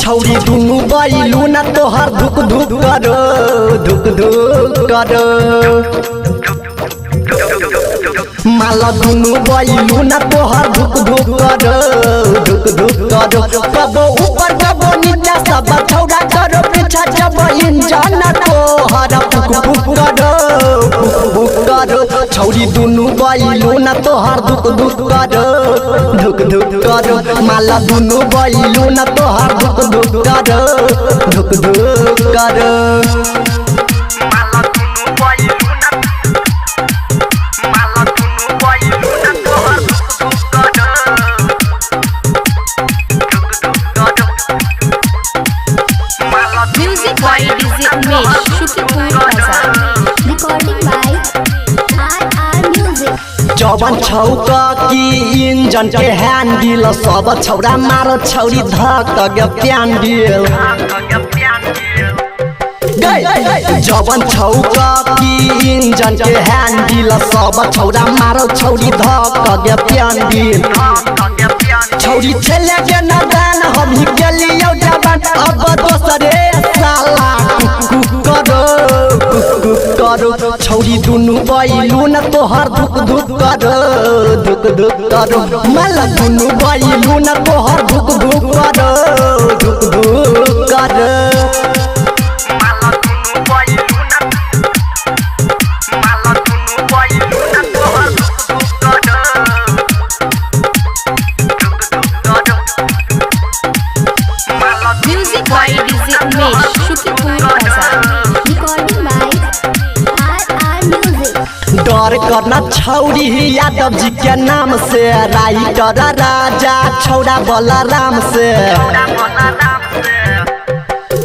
छौरी दुनु बैलू न तोहर धुक धुक करो धुक धुक करो माला दुनु बैलू न तोहर धुक धुक करो धुक धुक करो कबो ऊपर कबो नीचे सब छौरा करो पीछा जब इंजन तोहर फुक फुक करो फुक फुक करो छौरी दुनु बैलू न तोहर धुक धुक करो धुक धुक करो माला दुनु बैलू न तोहर धुक धुक करो धुक धुक करो Music by DJ Umesh, Shukipur Bazaar. Recording by RR Music. जवन छौका की इंजन के हैंडल सब छौरा मारो छौरी धक गे पैंडल जवन छौका की इंजन के हैंडल सब छौरा मारो छौरी धक गे पैंडल छौरी चले के नदान हम ही गेलियो जवान अब दोसरे साला कुक करो कुक करो छौरी दुनु बैलू न तोहर धुक धुक करो धुक धुक करो माला दुनु बैलू न तोहर धुक धुक करो धुक धुक करो Music by DJ Umesh, Shukipur Bazaar. Recording by RR Music. डर करना छौरी यादव जी के नाम से राइटर राजा छौरा बलराम से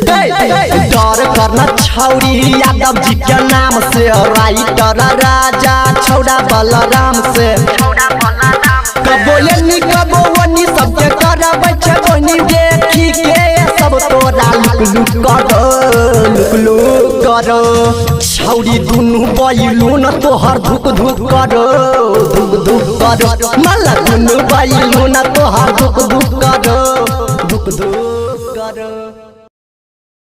डर करना छौरी यादव जी के नाम से राइटर राजा छौरा बलराम से कबो एनी कबो ओनी सबके करबै छै ओनी देखी के सब तोरा लुक लुक करो छौरी दुनु बैलू न तोहर धुक धुक करो धुक धुक करो माला दुनु बैलू न तोहर धुक धुक करो धुक धुक करो।